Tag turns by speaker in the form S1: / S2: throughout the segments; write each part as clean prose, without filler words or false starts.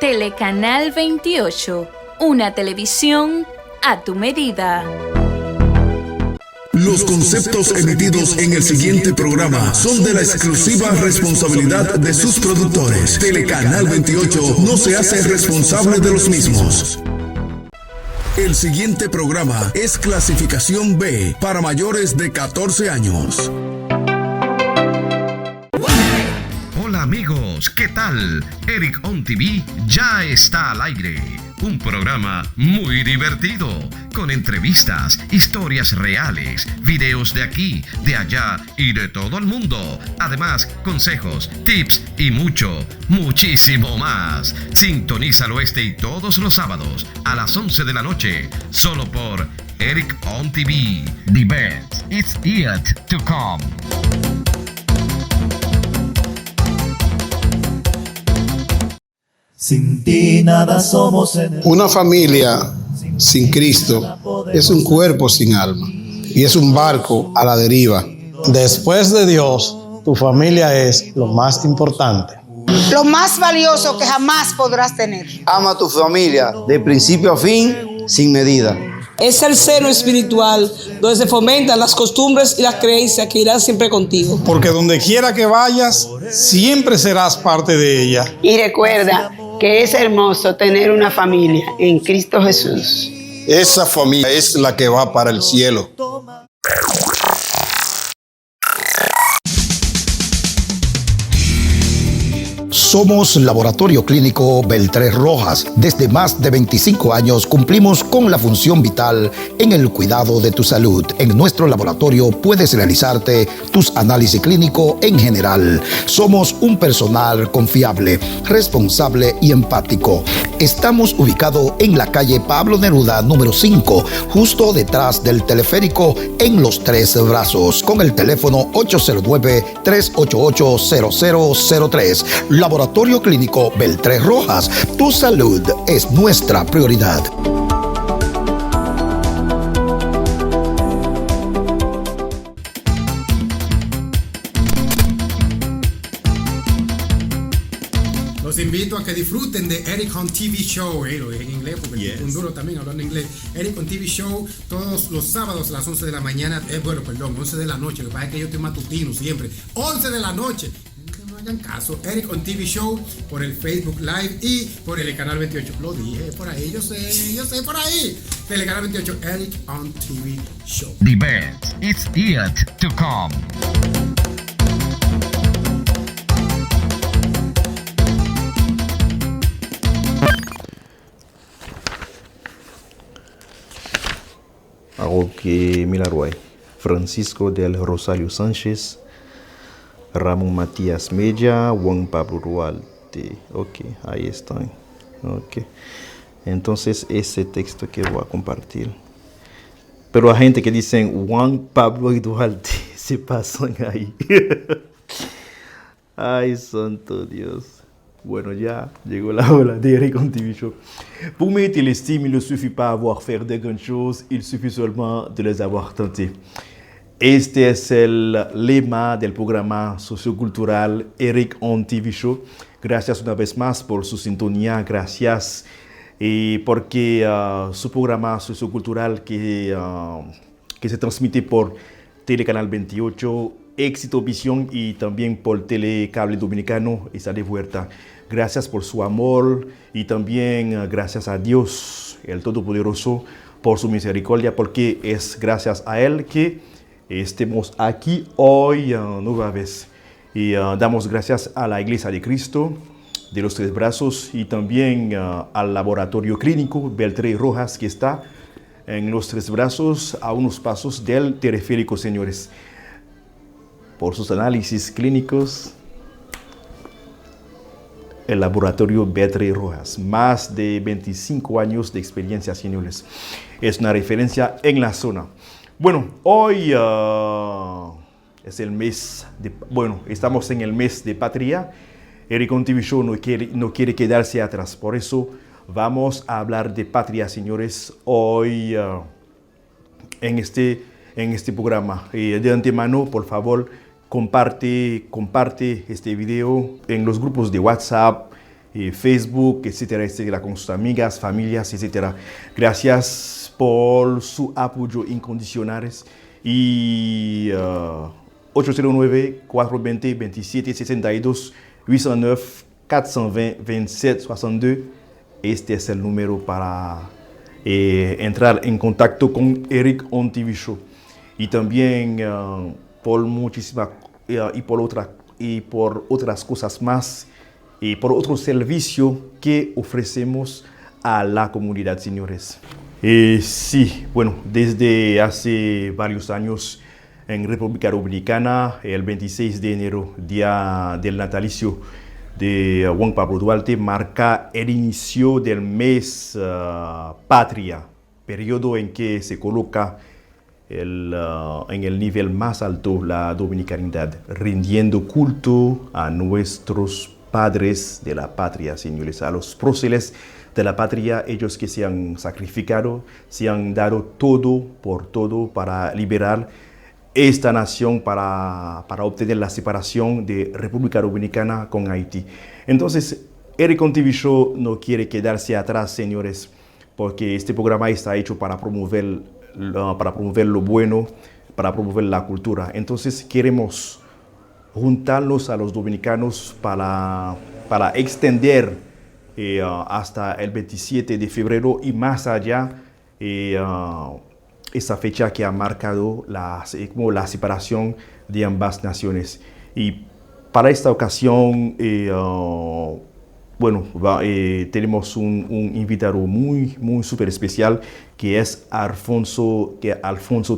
S1: Telecanal 28, una televisión a tu medida.
S2: Los conceptos emitidos en el siguiente programa son de la exclusiva responsabilidad de sus productores. Telecanal 28 no se hace responsable de los mismos. El siguiente programa es clasificación B para mayores de 14 años.
S3: Hola amigos, ¿qué tal? Eric On TV ya está al aire. Un programa muy divertido, con entrevistas, historias reales, videos de aquí, de allá y de todo el mundo. Además, consejos, tips y muchísimo más. Sintonízalo este y todos los sábados a las 11 de la noche, solo por Eric On TV. The best is yet to come.
S4: Sin ti nada somos.
S5: Una familia sin Cristo es un cuerpo sin alma y es un barco a la deriva.
S6: Después de Dios, tu familia es lo más importante.
S7: Lo más valioso que jamás podrás tener.
S8: Ama a tu familia de principio a fin, sin medida.
S9: Es el seno espiritual donde se fomentan las costumbres y las creencias que irán siempre contigo.
S6: Porque donde quiera que vayas, siempre serás parte de ella.
S10: Y recuerda que es hermoso tener una familia en Cristo Jesús.
S5: Esa familia es la que va para el cielo.
S11: Somos Laboratorio Clínico Beltrés Rojas. Desde más de 25 años cumplimos con la función vital en el cuidado de tu salud. En nuestro laboratorio puedes realizarte tus análisis clínicos en general. Somos un personal confiable, responsable y empático. Estamos ubicados en la calle Pablo Neruda, número 5, justo detrás del teleférico en Los Tres Brazos, con el teléfono 809-388-0003. Laboratorio Clínico Beltrés Rojas, tu salud es nuestra prioridad.
S12: Los invito a que disfruten de Eric On TV Show. Lo dije en inglés porque es un duro también hablando inglés. Eric On TV Show todos los sábados a las 11 de la mañana. 11 de la noche. Lo que pasa es que yo estoy matutino siempre. 11 de la noche. No hagan caso. Eric On TV Show por el Facebook Live y por el canal 28. Lo dije por ahí, yo sé por ahí. Telecanal 28, Eric On TV Show.
S3: The best is yet to come.
S13: Roque Milaruay, Francisco del Rosario Sánchez, Ramón Matías Media, Juan Pablo Duarte. Ok, ahí están. Ok. Entonces, ese texto que voy a compartir. Pero hay gente que dicen Juan Pablo y Duarte se pasan ahí. Ay, santo Dios. Bueno, ya llegó la hora de Eric On TV Show. Pour mériter l'estime, il ne suffit pas avoir fait de grandes choses, il suffit seulement de les avoir tentées. Este es el lema del programa sociocultural Eric On TV Show. Gracias una vez más por su sintonía, gracias porque su programa sociocultural que se transmite por Telecanal 28, Éxito Visión y también por Telecable Dominicano está de vuelta. Gracias por su amor y también gracias a Dios, el Todopoderoso, por su misericordia, porque es gracias a Él que estemos aquí hoy nueva vez. Y damos gracias a la Iglesia de Cristo de los Tres Brazos y también al Laboratorio Clínico Beltrés Rojas, que está en los Tres Brazos a unos pasos del teleférico, señores, por sus análisis clínicos. El Laboratorio Beltrés Rojas, más de 25 años de experiencia, señores. Es una referencia en la zona. Bueno, hoy es el mes estamos en el mes de patria. Eric On TV Show no quiere quedarse atrás. Por eso vamos a hablar de patria, señores, hoy en este programa. De antemano, por favor, comparte este video en los grupos de WhatsApp, Facebook, etcétera, etcétera, con sus amigas, familias, etcétera. Gracias por su apoyo incondicional y 809-420-2762, 809-420-2762. Este es el número para entrar en contacto con Eric on TV Show. Y también por muchísimas y por otras cosas más y por otro servicio que ofrecemos a la comunidad, señores. Sí, bueno, desde hace varios años en República Dominicana, el 26 de enero, día del natalicio de Juan Pablo Duarte, marca el inicio del mes Patria, periodo en que se coloca en el nivel más alto la dominicanidad, rindiendo culto a nuestros padres de la patria, señores, a los próceres de la patria, ellos que se han sacrificado, se han dado todo por todo para liberar esta nación, para obtener la separación de República Dominicana con Haití. Entonces, Eric on TV Show no quiere quedarse atrás, señores, porque este programa está hecho para promover lo bueno, para promover la cultura. Entonces queremos juntarnos a los dominicanos para extender hasta el 27 de febrero y más allá esa fecha que ha marcado la separación de ambas naciones. Y para esta ocasión, tenemos un invitado muy súper especial, que es Alfonso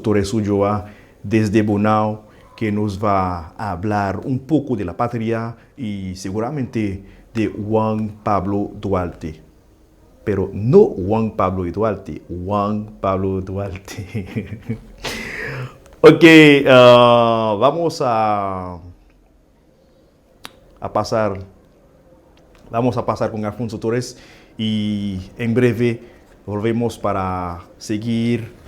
S13: Torres Ulloa, desde Bonao, que nos va a hablar un poco de la patria y seguramente de Juan Pablo Duarte. Pero no Juan Pablo Duarte, Juan Pablo Duarte. Ok, vamos a pasar con Alfonso Torres y en breve volvemos para seguir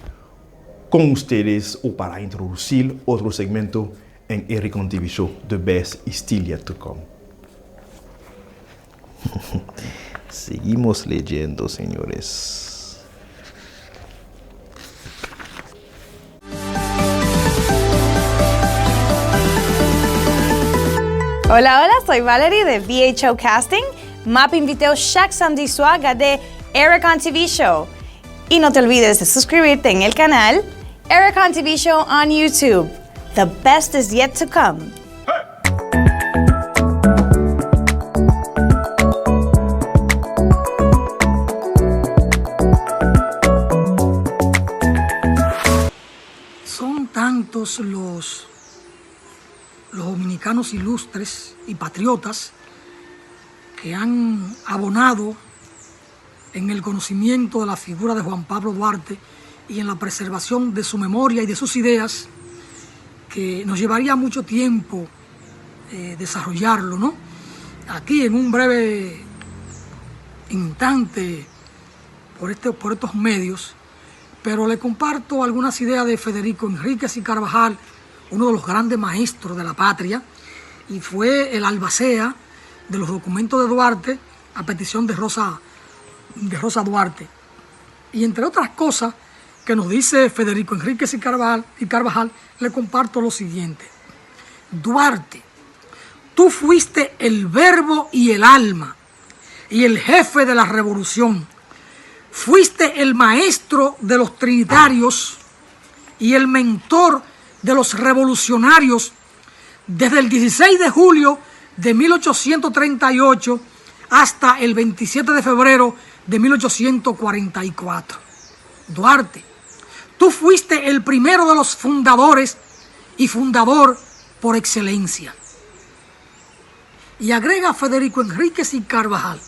S13: con ustedes o para introducir otro segmento en Eric on TV Show, The Best is Still Yet to Come. Seguimos leyendo, señores.
S14: Hola, soy Valerie de VHO Casting. Mapping video chaque samedi soir de Eric on TV Show. Y no te olvides de suscribirte en el canal Eric on TV Show on YouTube. The best is yet to come.
S15: Son tantos los dominicanos ilustres y patriotas que han abonado en el conocimiento de la figura de Juan Pablo Duarte y en la preservación de su memoria y de sus ideas, que nos llevaría mucho tiempo desarrollarlo, ¿no? Aquí en un breve instante por estos medios, pero le comparto algunas ideas de Federico Enríquez y Carvajal, uno de los grandes maestros de la patria, y fue el albacea de los documentos de Duarte a petición de Rosa Duarte. Y entre otras cosas que nos dice Federico Enríquez y Carvajal, le comparto lo siguiente. Duarte, tú fuiste el verbo y el alma, y el jefe de la revolución. Fuiste el maestro de los trinitarios y el mentor de los revolucionarios desde el 16 de julio de 1838 hasta el 27 de febrero de 1844. Duarte, tú fuiste el primero de los fundadores y fundador por excelencia. Y agrega Federico Enríquez y Carvajal,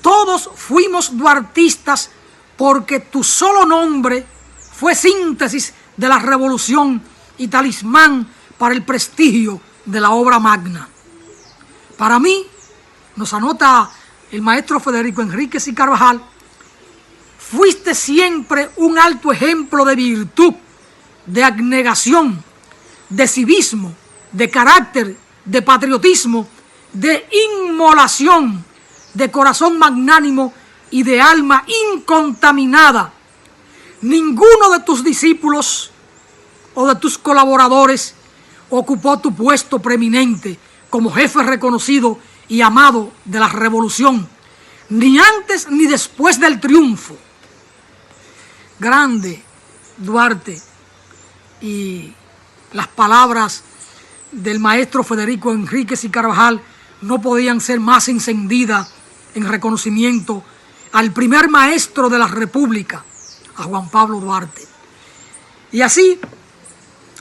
S15: todos fuimos duartistas porque tu solo nombre fue síntesis de la revolución y talismán para el prestigio de la obra magna. Para mí, nos anota el maestro Federico Enríquez y Carvajal, fuiste siempre un alto ejemplo de virtud, de abnegación, de civismo, de carácter, de patriotismo, de inmolación, de corazón magnánimo y de alma incontaminada. Ninguno de tus discípulos o de tus colaboradores ocupó tu puesto preeminente como jefe reconocido y amado de la revolución, ni antes ni después del triunfo. Grande Duarte, y las palabras del maestro Federico Enríquez y Carvajal no podían ser más encendidas en reconocimiento al primer maestro de la República, a Juan Pablo Duarte. Y así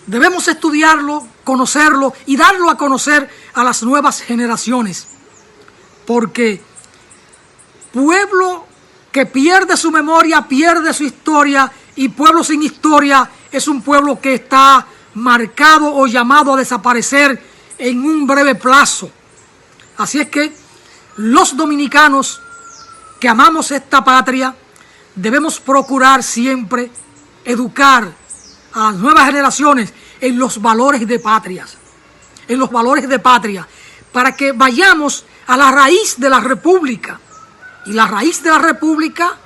S15: debemos estudiarlo, conocerlo y darlo a conocer a las nuevas generaciones, porque pueblo que pierde su memoria, pierde su historia, y pueblo sin historia es un pueblo que está marcado o llamado a desaparecer en un breve plazo. Así es que los dominicanos que amamos esta patria debemos procurar siempre educar a las nuevas generaciones en los valores de patria, para que vayamos a la raíz de la República. Y la raíz de la República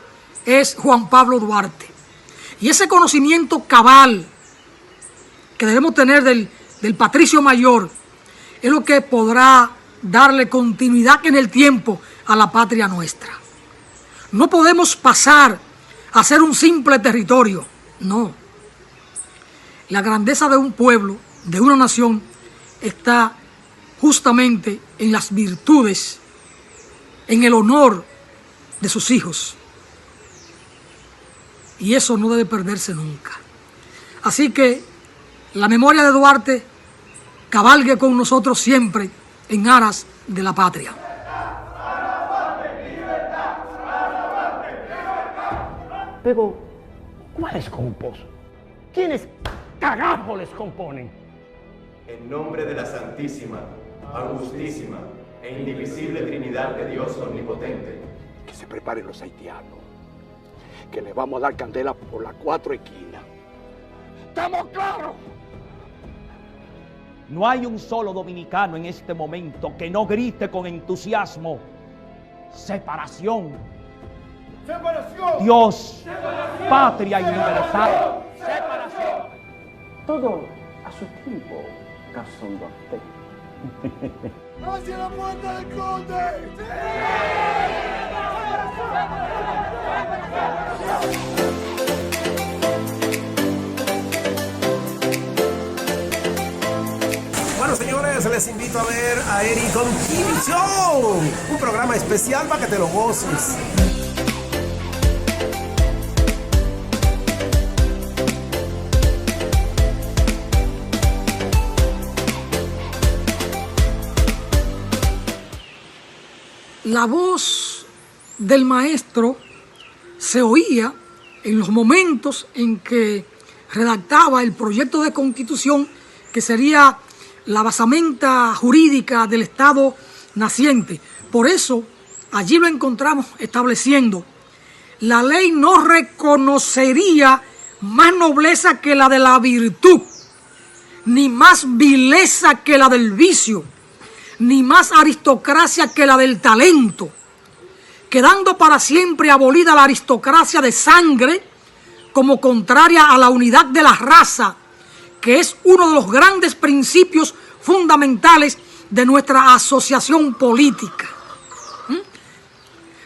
S15: es Juan Pablo Duarte. Y ese conocimiento cabal que debemos tener del patricio mayor es lo que podrá darle continuidad en el tiempo a la patria nuestra. No podemos pasar a ser un simple territorio, no. La grandeza de un pueblo, de una nación, está justamente en las virtudes, en el honor de sus hijos. Y eso no debe perderse nunca. Así que la memoria de Duarte cabalgue con nosotros siempre en aras de la patria.
S16: Pero, ¿cuáles grupos? ¿Quiénes carajo les componen?
S17: En nombre de la Santísima, Augustísima e Indivisible Trinidad de Dios Omnipotente.
S16: Que se preparen los haitianos, que le vamos a dar candela por las 4 esquinas. ¿Estamos claros? No hay un solo dominicano en este momento que no grite con entusiasmo: separación. ¡Separación! Dios, separación, patria y libertad. ¡Separación! Todo a su tiempo, Gastón Duarte.
S18: ¡Hacia la puerta del conde!
S19: Bueno, señores, les invito a ver a Eric on TV Show, un programa especial para que te lo goces.
S15: La voz del maestro se oía en los momentos en que redactaba el proyecto de constitución que sería la basamenta jurídica del Estado naciente. Por eso, allí lo encontramos estableciendo: la ley no reconocería más nobleza que la de la virtud, ni más vileza que la del vicio, ni más aristocracia que la del talento, quedando para siempre abolida la aristocracia de sangre como contraria a la unidad de la raza, que es uno de los grandes principios fundamentales de nuestra asociación política.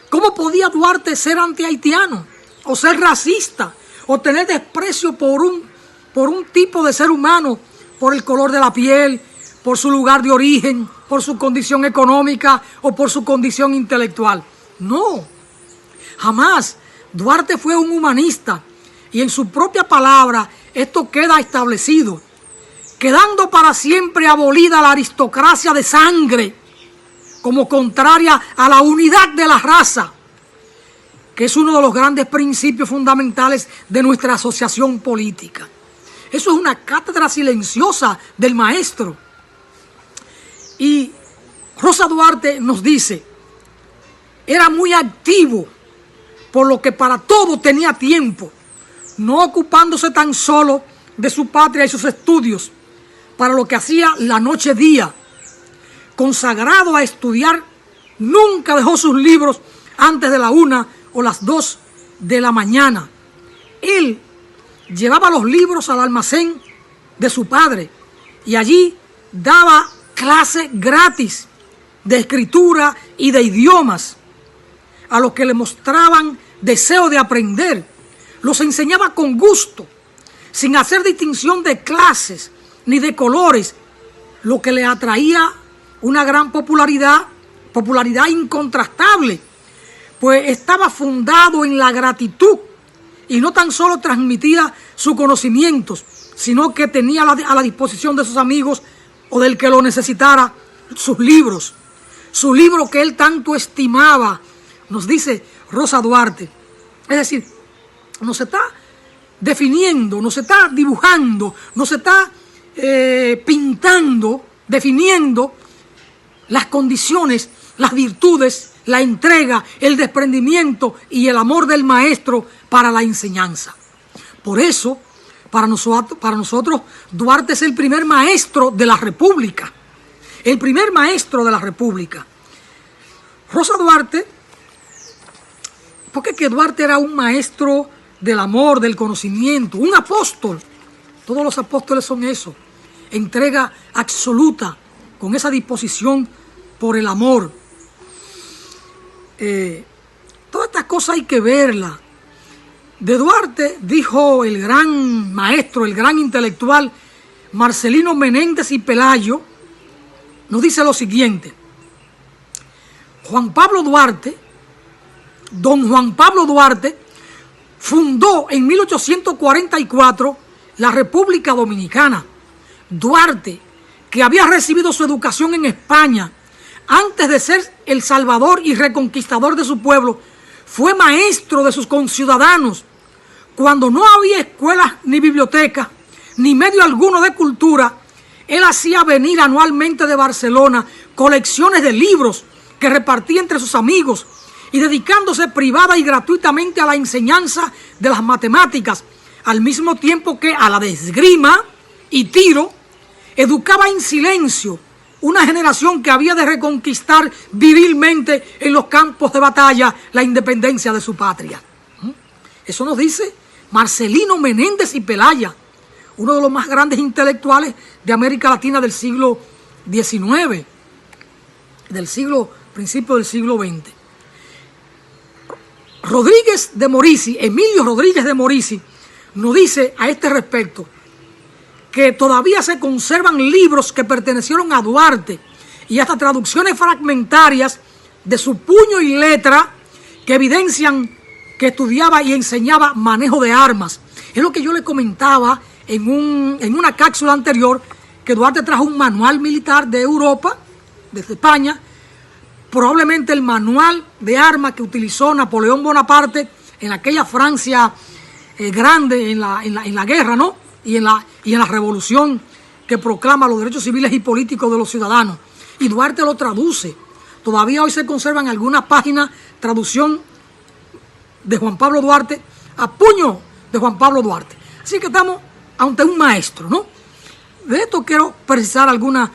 S15: ¿Cómo podía Duarte ser antihaitiano, o ser racista, o tener desprecio por un tipo de ser humano, por el color de la piel, por su lugar de origen, por su condición económica o por su condición intelectual? No, jamás. Duarte fue un humanista, y en su propia palabra esto queda establecido: quedando para siempre abolida la aristocracia de sangre como contraria a la unidad de la raza, que es uno de los grandes principios fundamentales de nuestra asociación política. Eso es una cátedra silenciosa del maestro. Y Rosa Duarte nos dice: era muy activo, por lo que para todo tenía tiempo, no ocupándose tan solo de su patria y sus estudios, para lo que hacía la noche día. Consagrado a estudiar, nunca dejó sus libros antes de la 1 o las 2 de la mañana. Él llevaba los libros al almacén de su padre y allí daba clases gratis de escritura y de idiomas a los que le mostraban deseo de aprender. Los enseñaba con gusto, sin hacer distinción de clases ni de colores, lo que le atraía una gran popularidad incontrastable, pues estaba fundado en la gratitud y no tan solo transmitía sus conocimientos, sino que tenía a la disposición de sus amigos o del que lo necesitara sus libros. Su libro que él tanto estimaba, nos dice Rosa Duarte. Es decir, nos está definiendo, nos está dibujando, nos está pintando, definiendo las condiciones, las virtudes, la entrega, el desprendimiento y el amor del maestro para la enseñanza. Por eso, para nosotros, Duarte es el primer maestro de la República. El primer maestro de la República. Rosa Duarte, porque que Duarte era un maestro del amor, del conocimiento, un apóstol. Todos los apóstoles son eso. Entrega absoluta, con esa disposición por el amor. Todas estas cosas hay que verlas. De Duarte dijo el gran maestro, el gran intelectual Marcelino Menéndez y Pelayo, nos dice lo siguiente: don Juan Pablo Duarte, fundó en 1844 la República Dominicana. Duarte, que había recibido su educación en España antes de ser el salvador y reconquistador de su pueblo, fue maestro de sus conciudadanos. Cuando no había escuelas ni bibliotecas, ni medio alguno de cultura, él hacía venir anualmente de Barcelona colecciones de libros que repartía entre sus amigos y dedicándose privada y gratuitamente a la enseñanza de las matemáticas, al mismo tiempo que a la de esgrima y tiro, educaba en silencio una generación que había de reconquistar virilmente en los campos de batalla la independencia de su patria. Eso nos dice Marcelino Menéndez y Pelayo, uno de los más grandes intelectuales de América Latina del siglo XIX, principio del siglo XX. Emilio Rodríguez de Morici, nos dice a este respecto que todavía se conservan libros que pertenecieron a Duarte y hasta traducciones fragmentarias de su puño y letra que evidencian que estudiaba y enseñaba manejo de armas. Es lo que yo le comentaba en una cápsula anterior, que Duarte trajo un manual militar de Europa, desde España, probablemente el manual de armas que utilizó Napoleón Bonaparte en aquella Francia grande en la guerra, ¿no? Y en la revolución que proclama los derechos civiles y políticos de los ciudadanos. Y Duarte lo traduce. Todavía hoy se conservan algunas páginas, traducción de Juan Pablo Duarte, a puño de Juan Pablo Duarte. Así que estamos ante un maestro, ¿no? De esto quiero precisar algunas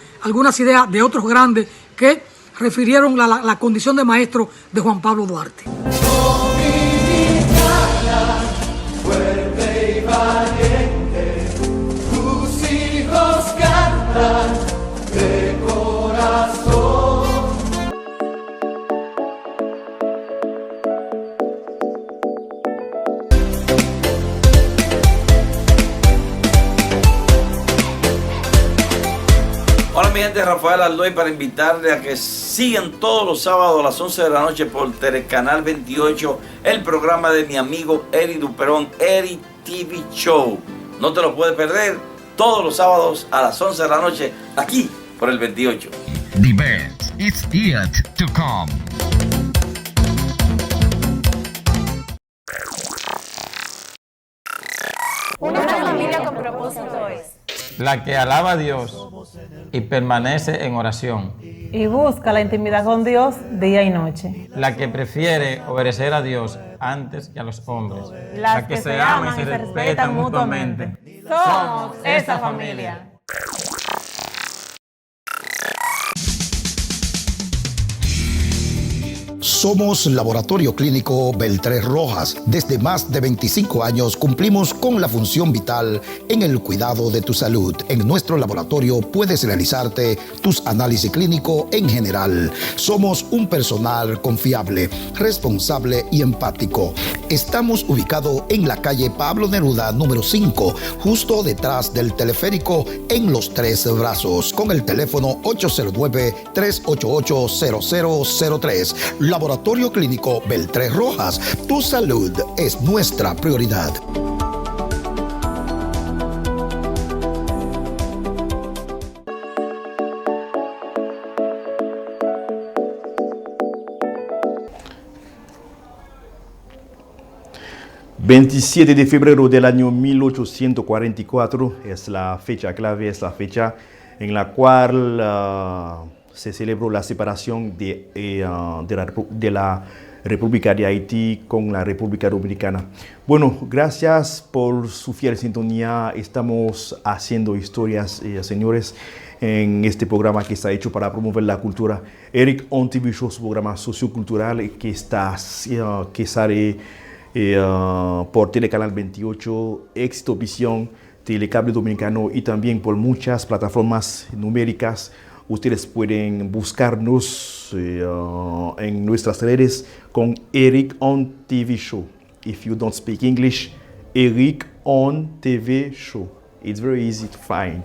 S15: ideas de otros grandes que refirieron la condición de maestro de Juan Pablo Duarte.
S18: Dominicana, fuerte y valiente, tus hijos cantan de corazón.
S8: Hola mi gente, Rafael Aldoy para invitarle a que sigan todos los sábados a las 11 de la noche por Telecanal 28 el programa de mi amigo Eric Duperón, Eric TV Show. No te lo puedes perder todos los sábados a las 11 de la noche aquí por el 28.
S3: The best is yet to come.
S14: Una familia con propósito es
S20: la que alaba a Dios y permanece en oración,
S21: y busca la intimidad con Dios día y noche,
S20: la que prefiere obedecer a Dios antes que a los hombres,
S21: la que se aman y se respetan mutuamente. Somos esa familia.
S11: Somos Laboratorio Clínico Beltrés Rojas. Desde más de 25 años cumplimos con la función vital en el cuidado de tu salud. En nuestro laboratorio puedes realizarte tus análisis clínicos en general. Somos un personal confiable, responsable y empático. Estamos ubicados en la calle Pablo Neruda, número 5, justo detrás del teleférico en Los Tres Brazos, con el teléfono 809-388-0003. Laboratorio Clínico Beltrés Rojas. Tu salud es nuestra prioridad.
S13: ...27 de febrero del año 1844... es la fecha clave, es la fecha en la cual se celebró la separación de la República de Haití con la República Dominicana. Bueno, gracias por su fiel sintonía. Estamos haciendo historias, señores, en este programa que está hecho para promover la cultura. Eric On TV Show, su programa sociocultural que sale por Telecanal 28, Éxito Visión, Telecable Dominicano y también por muchas plataformas numéricas. Ustedes pueden buscarnos en nuestras redes con Eric On TV Show. If you don't speak English, Eric On TV Show. It's very easy to find.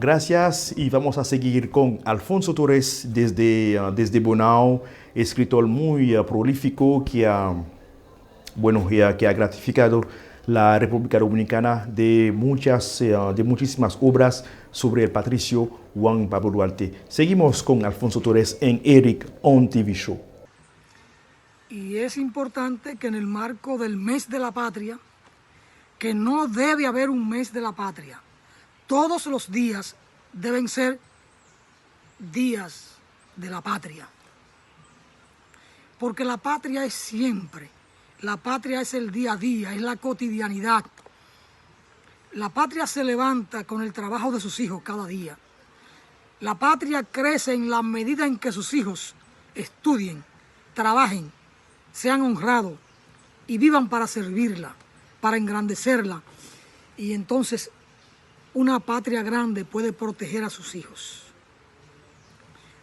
S13: Gracias y vamos a seguir con Alfonso Torres desde Bonao, escritor muy prolífico que ha gratificado la República Dominicana de muchísimas obras sobre el patricio Juan Pablo Duarte. Seguimos con Alfonso Torres en Eric On TV Show.
S15: Y es importante que en el marco del mes de la patria, que no debe haber un mes de la patria, todos los días deben ser días de la patria. Porque la patria es siempre. La patria es el día a día, es la cotidianidad. La patria se levanta con el trabajo de sus hijos cada día. La patria crece en la medida en que sus hijos estudien, trabajen, sean honrados y vivan para servirla, para engrandecerla. Y entonces una patria grande puede proteger a sus hijos.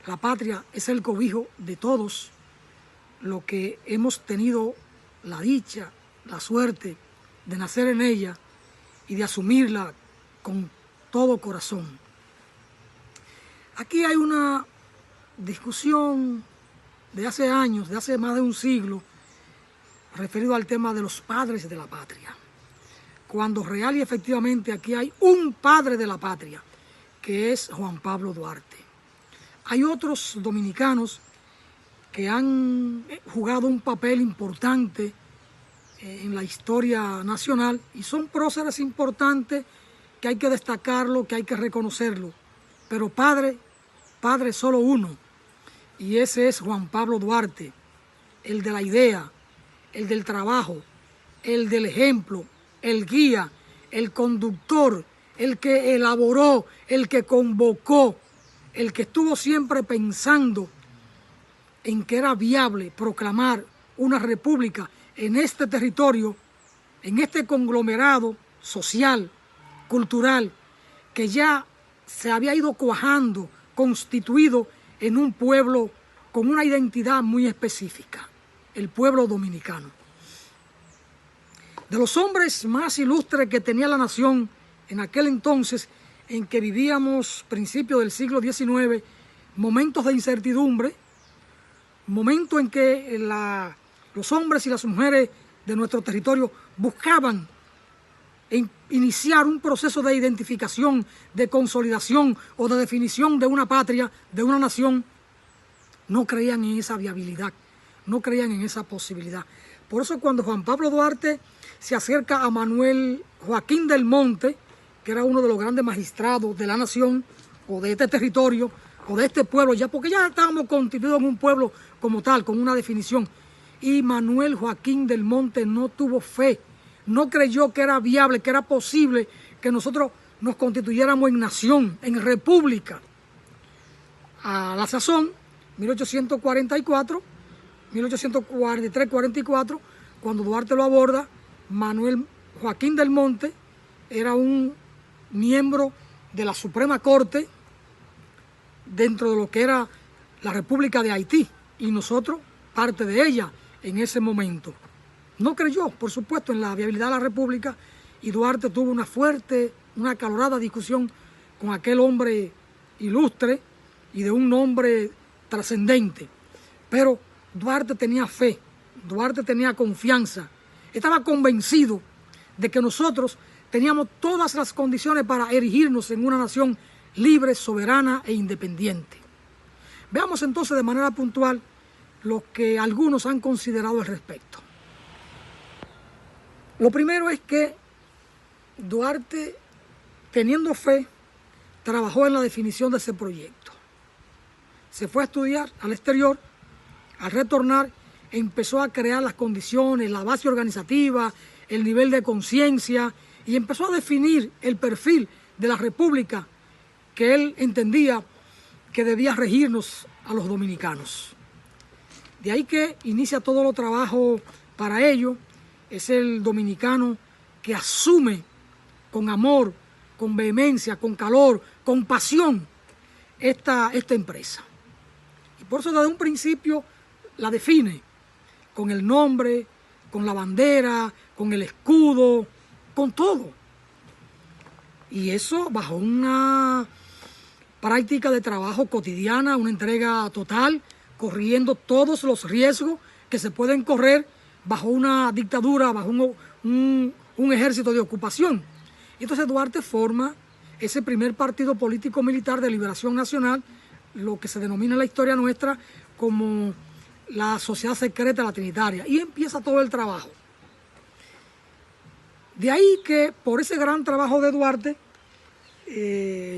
S15: La patria es el cobijo de todos los que hemos tenido la dicha, la suerte de nacer en ella y de asumirla con todo corazón. Aquí hay una discusión de hace años, de hace más de un siglo, referido al tema de los padres de la patria. Cuando real y efectivamente aquí hay un padre de la patria, que es Juan Pablo Duarte. Hay otros dominicanos que han jugado un papel importante en la historia nacional y son próceres importantes que hay que destacarlo, que hay que reconocerlo. Pero padre solo uno, y ese es Juan Pablo Duarte, el de la idea, el del trabajo, el del ejemplo, el guía, el conductor, el que elaboró, el que convocó, el que estuvo siempre pensando en que era viable proclamar una república en este territorio, en este conglomerado social, cultural, que ya se había ido cuajando, constituido en un pueblo con una identidad muy específica, el pueblo dominicano. De los hombres más ilustres que tenía la nación en aquel entonces en que vivíamos, principios del siglo XIX, momentos de incertidumbre, momento en que los hombres y las mujeres de nuestro territorio buscaban iniciar un proceso de identificación, de consolidación o de definición de una patria, de una nación, no creían en esa viabilidad, no creían en esa posibilidad. Por eso cuando Juan Pablo Duarte se acerca a Manuel Joaquín del Monte, que era uno de los grandes magistrados de la nación o de este territorio, o de este pueblo, ya porque ya estábamos constituidos en un pueblo como tal, con una definición. Y Manuel Joaquín del Monte no tuvo fe, no creyó que era viable, que era posible que nosotros nos constituyéramos en nación, en república. A la sazón, 1843-44, cuando Duarte lo aborda, Manuel Joaquín del Monte era un miembro de la Suprema Corte dentro de lo que era la República de Haití, y nosotros parte de ella en ese momento. No creyó, por supuesto, en la viabilidad de la República, y Duarte tuvo una fuerte, una acalorada discusión con aquel hombre ilustre y de un nombre trascendente. Pero Duarte tenía fe, Duarte tenía confianza, estaba convencido de que nosotros teníamos todas las condiciones para erigirnos en una nación libre, soberana e independiente. Veamos entonces de manera puntual lo que algunos han considerado al respecto. Lo primero es que Duarte, teniendo fe, trabajó en la definición de ese proyecto. Se fue a estudiar al exterior, al retornar empezó a crear las condiciones, la base organizativa, el nivel de conciencia, y empezó a definir el perfil de la república que él entendía que debía regirnos a los dominicanos. De ahí que inicia todo el trabajo para ello. Es el dominicano que asume con amor, con vehemencia, con calor, con pasión esta empresa. Y por eso desde un principio la define con el nombre, con la bandera, con el escudo, con todo. Y eso bajo una práctica de trabajo cotidiana, una entrega total, corriendo todos los riesgos que se pueden correr bajo una dictadura, bajo un ejército de ocupación. Y entonces Duarte forma ese primer partido político militar de liberación nacional, lo que se denomina en la historia nuestra como la Sociedad Secreta La Trinitaria, y empieza todo el trabajo. De ahí que por ese gran trabajo de Duarte,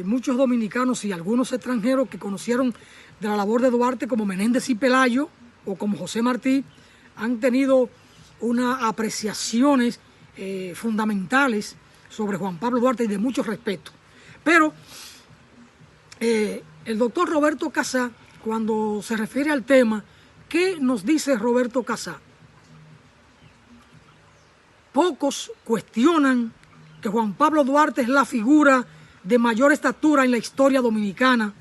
S15: muchos dominicanos y algunos extranjeros que conocieron de la labor de Duarte, como Menéndez y Pelayo o como José Martí, han tenido unas apreciaciones fundamentales sobre Juan Pablo Duarte y de mucho respeto. Pero el doctor Roberto Casá, cuando se refiere al tema, ¿qué nos dice Roberto Casá? Pocos cuestionan que Juan Pablo Duarte es la figura de mayor estatura en la historia dominicana.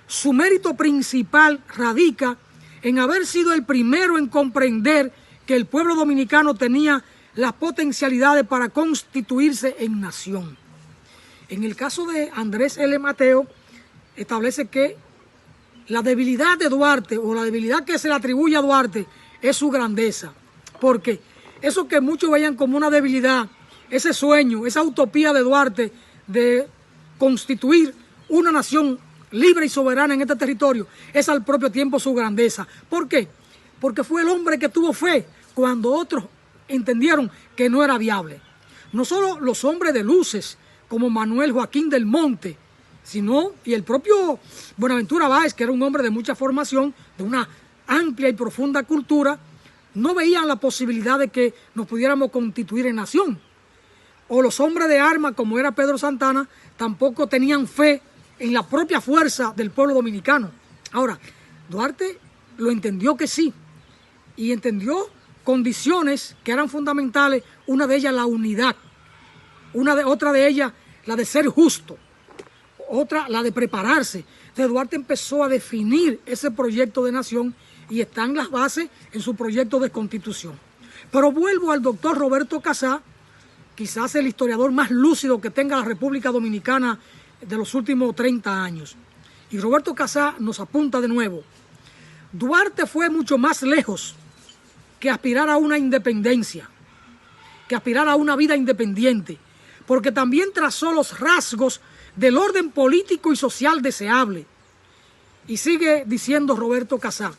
S15: Su mérito principal radica en haber sido el primero en comprender que el pueblo dominicano tenía las potencialidades para constituirse en nación. En el caso de Andrés L. Mateo, establece que la debilidad de Duarte, o la debilidad que se le atribuye a Duarte, es su grandeza. Porque eso que muchos veían como una debilidad, ese sueño, esa utopía de Duarte de constituir una nación libre y soberana en este territorio, es al propio tiempo su grandeza. ¿Por qué? Porque fue el hombre que tuvo fe cuando otros entendieron que no era viable. No solo los hombres de luces como Manuel Joaquín del Monte, sino y el propio Buenaventura Báez, que era un hombre de mucha formación, de una amplia y profunda cultura, no veían la posibilidad de que nos pudiéramos constituir en nación. O los hombres de armas, como era Pedro Santana, tampoco tenían fe en la propia fuerza del pueblo dominicano. Ahora, Duarte lo entendió que sí, y entendió condiciones que eran fundamentales, una de ellas la unidad, otra de ellas la de ser justo, otra la de prepararse. Entonces Duarte empezó a definir ese proyecto de nación y están las bases en su proyecto de constitución. Pero vuelvo al doctor Roberto Casá, quizás el historiador más lúcido que tenga la República Dominicana de los últimos 30 años. Y Roberto Casá nos apunta de nuevo. Duarte fue mucho más lejos que aspirar a una independencia, que aspirar a una vida independiente, porque también trazó los rasgos del orden político y social deseable. Y sigue diciendo Roberto Casá,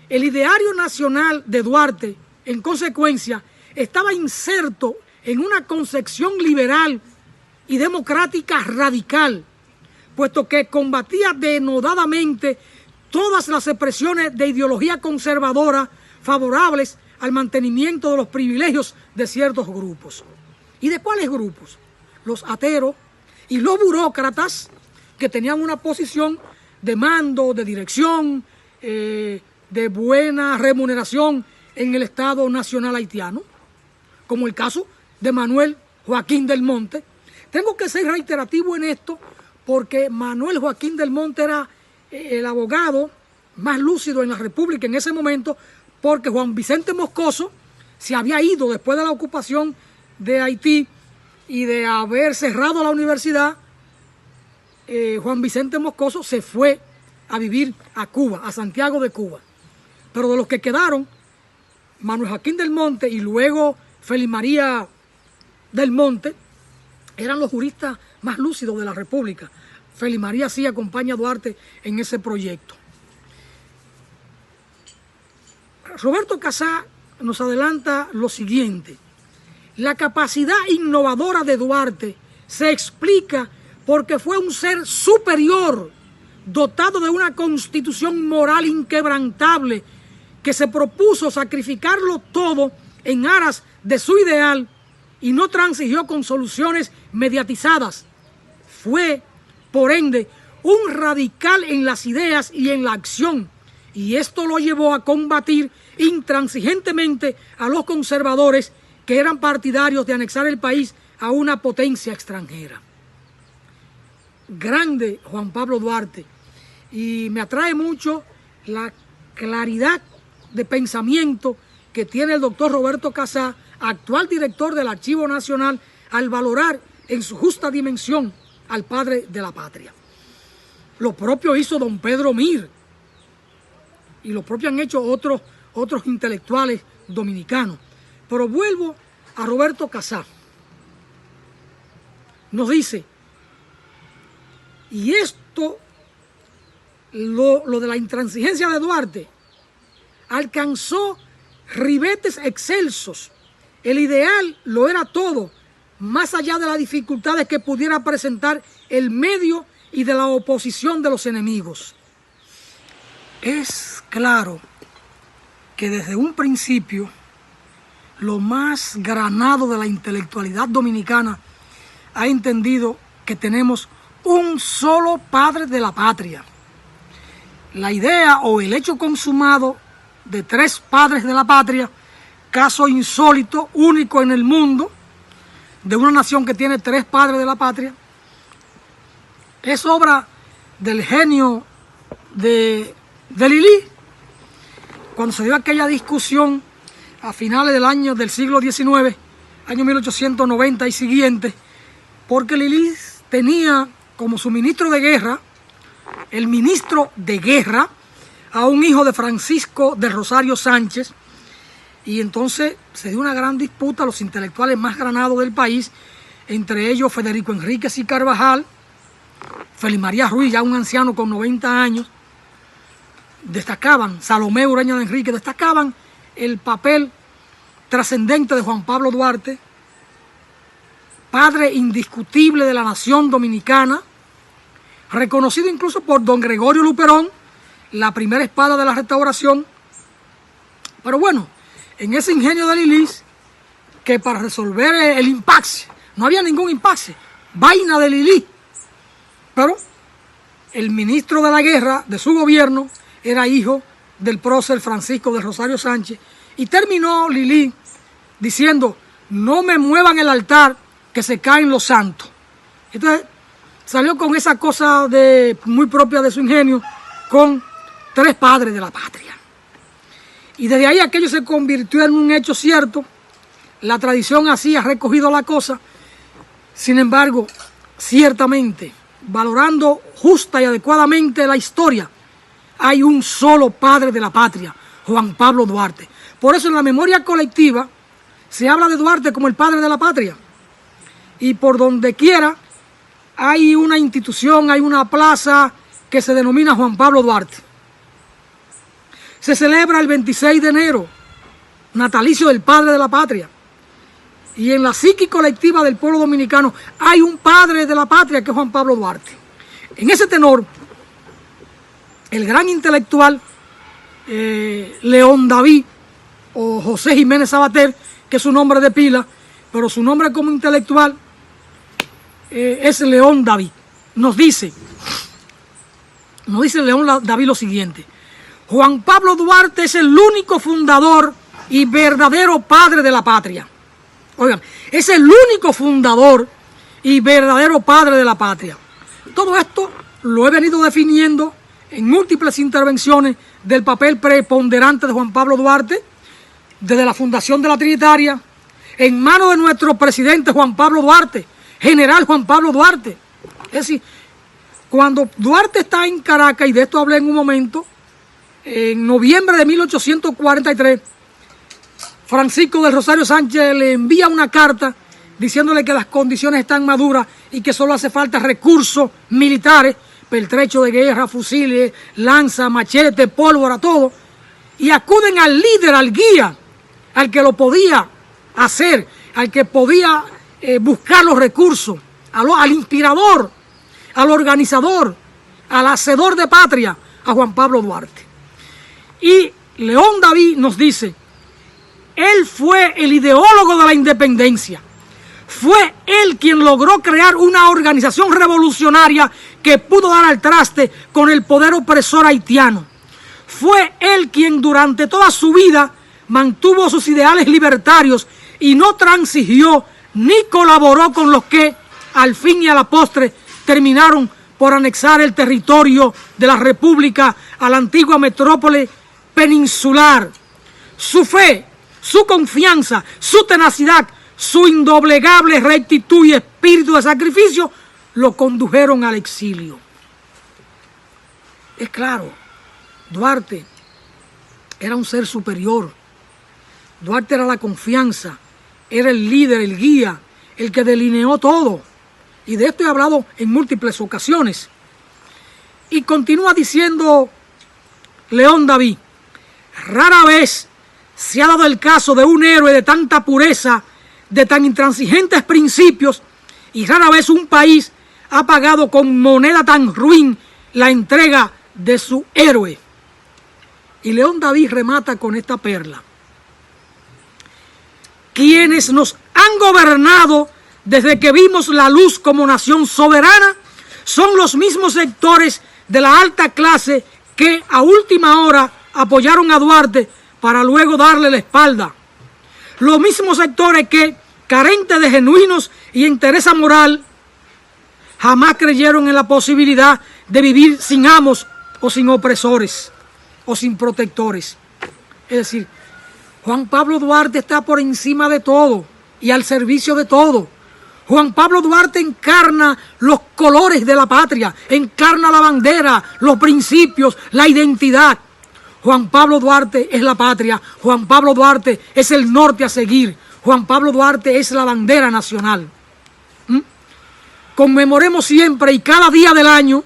S15: el ideario nacional de Duarte, en consecuencia, estaba inserto en una concepción liberal y democrática radical, puesto que combatía denodadamente todas las expresiones de ideología conservadora favorables al mantenimiento de los privilegios de ciertos grupos. ¿Y de cuáles grupos? Los ateros y los burócratas, que tenían una posición de mando, de dirección, de buena remuneración en el Estado Nacional Haitiano, como el caso de Manuel Joaquín del Monte. Tengo que ser reiterativo en esto porque Manuel Joaquín del Monte era el abogado más lúcido en la República en ese momento, porque Juan Vicente Moscoso se había ido después de la ocupación de Haití y de haber cerrado la universidad. Juan Vicente Moscoso se fue a vivir a Cuba, a Santiago de Cuba. Pero de los que quedaron, Manuel Joaquín del Monte y luego Félix María del Monte eran los juristas más lúcidos de la República. Félix María sí acompaña a Duarte en ese proyecto. Roberto Casá nos adelanta lo siguiente: la capacidad innovadora de Duarte se explica porque fue un ser superior, dotado de una constitución moral inquebrantable, que se propuso sacrificarlo todo en aras de su ideal y no transigió con soluciones mediatizadas. Fue, por ende, un radical en las ideas y en la acción, y esto lo llevó a combatir intransigentemente a los conservadores que eran partidarios de anexar el país a una potencia extranjera. Grande Juan Pablo Duarte, y me atrae mucho la claridad de pensamiento que tiene el doctor Roberto Casá, actual director del Archivo Nacional, al valorar en su justa dimensión al padre de la patria. Lo propio hizo don Pedro Mir, y lo propio han hecho otros intelectuales dominicanos. Pero vuelvo a Roberto Casá. Nos dice, y esto, lo de la intransigencia de Duarte, alcanzó ribetes excelsos. El ideal lo era todo, más allá de las dificultades que pudiera presentar el medio y de la oposición de los enemigos. Es claro que desde un principio lo más granado de la intelectualidad dominicana ha entendido que tenemos un solo padre de la patria. La idea o el hecho consumado de tres padres de la patria, caso insólito, único en el mundo, de una nación que tiene tres padres de la patria, es obra del genio de Lili. Cuando se dio aquella discusión a finales del siglo XIX, año 1890 y siguiente, porque Lili tenía como su ministro de guerra, el ministro de guerra, a un hijo de Francisco de Rosario Sánchez, y entonces se dio una gran disputa a los intelectuales más granados del país, entre ellos Federico Enríquez y Carvajal, Félix María Ruiz, ya un anciano con 90 años, destacaban, Salomé Ureña de Enrique, destacaban el papel trascendente de Juan Pablo Duarte, padre indiscutible de la nación dominicana, reconocido incluso por don Gregorio Luperón, la primera espada de la Restauración. Pero bueno, en ese ingenio de Lilis, que para resolver el impasse, no había ningún impasse, vaina de Lili, pero el ministro de la guerra de su gobierno era hijo del prócer Francisco de Rosario Sánchez, y terminó Lili diciendo: no me muevan el altar, que se caen los santos. Entonces salió con esa cosa muy propia de su ingenio, con tres padres de la patria. Y desde ahí aquello se convirtió en un hecho cierto. La tradición así ha recogido la cosa. Sin embargo, ciertamente, valorando justa y adecuadamente la historia, hay un solo padre de la patria, Juan Pablo Duarte. Por eso en la memoria colectiva se habla de Duarte como el padre de la patria. Y por donde quiera hay una institución, hay una plaza que se denomina Juan Pablo Duarte. Se celebra el 26 de enero, natalicio del padre de la patria. Y en la psique colectiva del pueblo dominicano hay un padre de la patria que es Juan Pablo Duarte. En ese tenor, el gran intelectual León David, o José Jiménez Sabater, que es su nombre de pila, pero su nombre como intelectual es León David, nos dice: nos dice León David lo siguiente: Juan Pablo Duarte es el único fundador y verdadero padre de la patria. Oigan, es el único fundador y verdadero padre de la patria. Todo esto lo he venido definiendo en múltiples intervenciones del papel preponderante de Juan Pablo Duarte, desde la fundación de la Trinitaria, en manos de nuestro presidente Juan Pablo Duarte, general Juan Pablo Duarte. Es decir, cuando Duarte está en Caracas, y de esto hablé en un momento, en noviembre de 1843, Francisco del Rosario Sánchez le envía una carta diciéndole que las condiciones están maduras y que solo hace falta recursos militares, pertrecho de guerra, fusiles, lanza, machete, pólvora, todo, y acuden al líder, al guía, al que lo podía hacer, al que podía buscar los recursos, al inspirador, al organizador, al hacedor de patria, a Juan Pablo Duarte. Y León David nos dice: él fue el ideólogo de la independencia. Fue él quien logró crear una organización revolucionaria que pudo dar al traste con el poder opresor haitiano. Fue él quien durante toda su vida mantuvo sus ideales libertarios y no transigió ni colaboró con los que, al fin y a la postre, terminaron por anexar el territorio de la República a la antigua metrópole peninsular. Su fe, su confianza, su tenacidad, su indoblegable rectitud y espíritu de sacrificio lo condujeron al exilio. Es claro, Duarte era un ser superior. Duarte era la confianza, era el líder, el guía, el que delineó todo. Y de esto he hablado en múltiples ocasiones. Y continúa diciendo León David: rara vez se ha dado el caso de un héroe de tanta pureza, de tan intransigentes principios, y rara vez un país ha pagado con moneda tan ruin la entrega de su héroe. Y León David remata con esta perla: quienes nos han gobernado desde que vimos la luz como nación soberana son los mismos sectores de la alta clase que a última hora apoyaron a Duarte para luego darle la espalda. Los mismos sectores que, carentes de genuinos y entereza moral, jamás creyeron en la posibilidad de vivir sin amos o sin opresores o sin protectores. Es decir, Juan Pablo Duarte está por encima de todo y al servicio de todo. Juan Pablo Duarte encarna los colores de la patria, encarna la bandera, los principios, la identidad. Juan Pablo Duarte es la patria, Juan Pablo Duarte es el norte a seguir, Juan Pablo Duarte es la bandera nacional. Conmemoremos siempre y cada día del año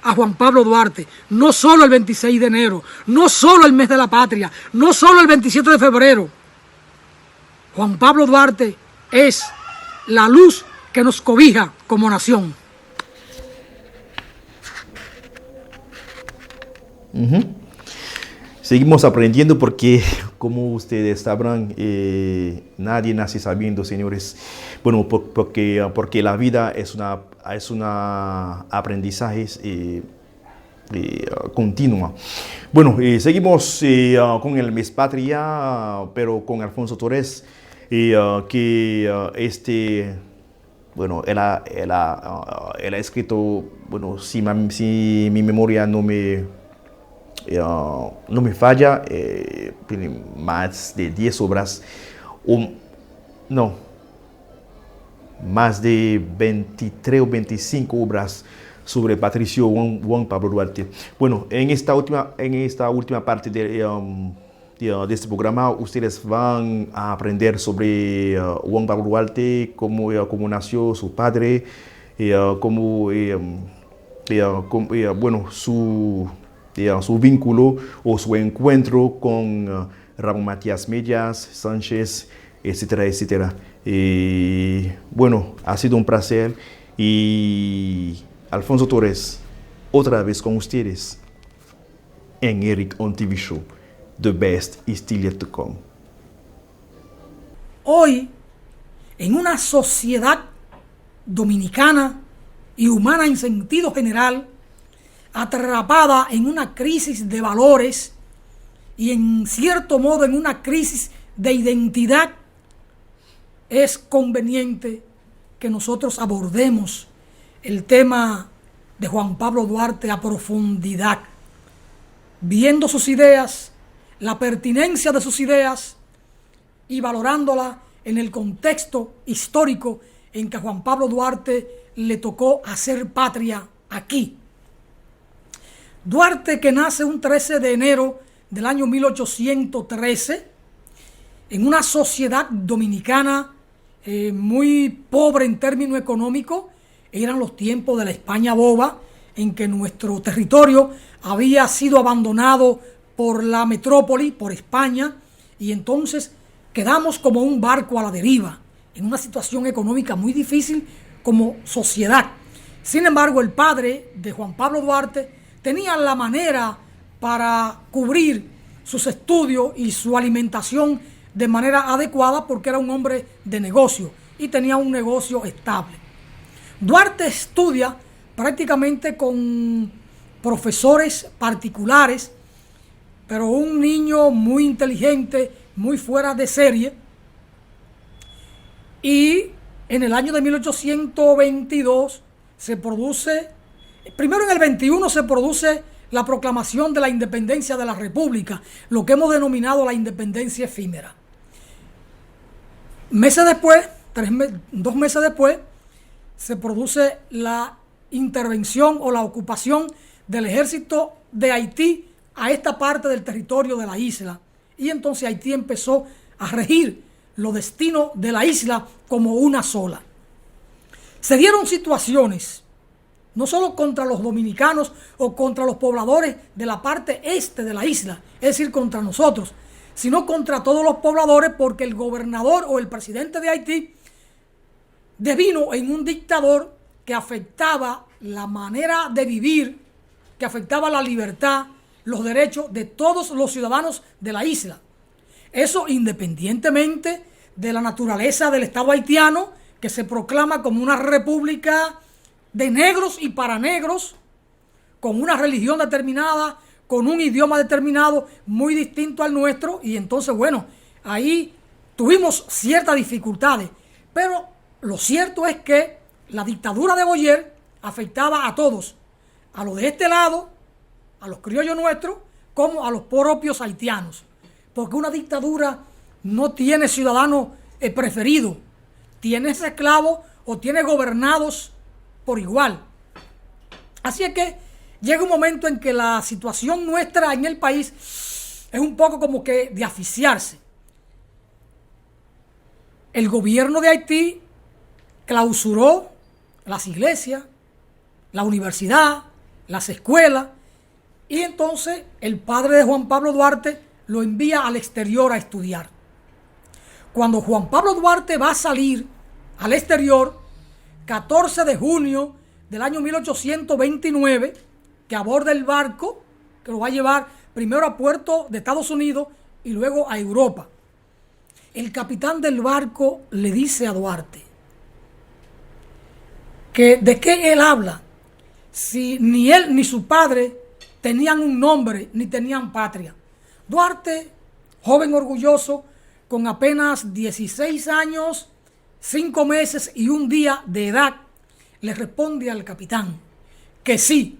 S15: a Juan Pablo Duarte, no solo el 26 de enero, no solo el mes de la patria, no solo el 27 de febrero. Juan Pablo Duarte es la luz que nos cobija como nación.
S13: Seguimos aprendiendo porque, como ustedes sabrán, nadie nace sabiendo, señores. Bueno, porque la vida es una aprendizaje continua. Bueno, seguimos con el mes patria, pero con Alfonso Torres, bueno, él ha escrito, bueno, si mi memoria no me falla, más de 10 obras, más de 23 o 25 obras sobre Patricio Juan Pablo Duarte. Bueno, en esta última parte de este programa, ustedes van a aprender sobre Juan Pablo Duarte, cómo nació su padre, bueno, su vínculo o su encuentro con Ramón Matías Mellas, Sánchez, etcétera, etcétera. Bueno, ha sido un placer. Y Alfonso Torres, otra vez con ustedes en Eric on TV Show. The best is still yet to come.
S15: Hoy, en una sociedad dominicana y humana en sentido general, atrapada en una crisis de valores y en cierto modo en una crisis de identidad, es conveniente que nosotros abordemos el tema de Juan Pablo Duarte a profundidad, viendo sus ideas, la pertinencia de sus ideas y valorándola en el contexto histórico en que a Juan Pablo Duarte le tocó hacer patria aquí. Duarte, que nace un 13 de enero del año 1813 en una sociedad dominicana muy pobre en términos económicos. Eran los tiempos de la España boba, en que nuestro territorio había sido abandonado por la metrópoli, por España, y entonces quedamos como un barco a la deriva, en una situación económica muy difícil como sociedad. Sin embargo, el padre de Juan Pablo Duarte tenía la manera para cubrir sus estudios y su alimentación de manera adecuada, porque era un hombre de negocio y tenía un negocio estable. Duarte estudia prácticamente con profesores particulares, pero un niño muy inteligente, muy fuera de serie. Y en el año de 1822 se produce, primero en el 21 se produce la proclamación de la independencia de la República, lo que hemos denominado la independencia efímera. Meses después, 2 meses después, se produce la intervención o la ocupación del ejército de Haití a esta parte del territorio de la isla. Y entonces Haití empezó a regir los destinos de la isla como una sola. Se dieron situaciones, no solo contra los dominicanos o contra los pobladores de la parte este de la isla, es decir, contra nosotros, sino contra todos los pobladores, porque el gobernador o el presidente de Haití devino en un dictador que afectaba la manera de vivir, que afectaba la libertad, los derechos de todos los ciudadanos de la isla. Eso independientemente de la naturaleza del Estado haitiano, que se proclama como una república de negros y para negros, con una religión determinada, con un idioma determinado muy distinto al nuestro. Y entonces, bueno, ahí tuvimos ciertas dificultades, pero lo cierto es que la dictadura de Boyer afectaba a todos, a los de este lado, a los criollos nuestros, como a los propios haitianos, porque una dictadura no tiene ciudadanos preferidos, tiene esclavos o tiene gobernados por igual. Así es que llega un momento en que la situación nuestra en el país es un poco como que de asfixiarse. El gobierno de Haití clausuró las iglesias, la universidad, las escuelas, y entonces el padre de Juan Pablo Duarte lo envía al exterior a estudiar. Cuando Juan Pablo Duarte va a salir al exterior, 14 de junio del año 1829, que aborda el barco que lo va a llevar primero a puerto de Estados Unidos y luego a Europa. El capitán del barco le dice a Duarte que de qué él habla, si ni él ni su padre tenían un nombre ni tenían patria. Duarte, joven orgulloso, con apenas 16 años, 5 meses y 1 día de edad, le responde al capitán que sí,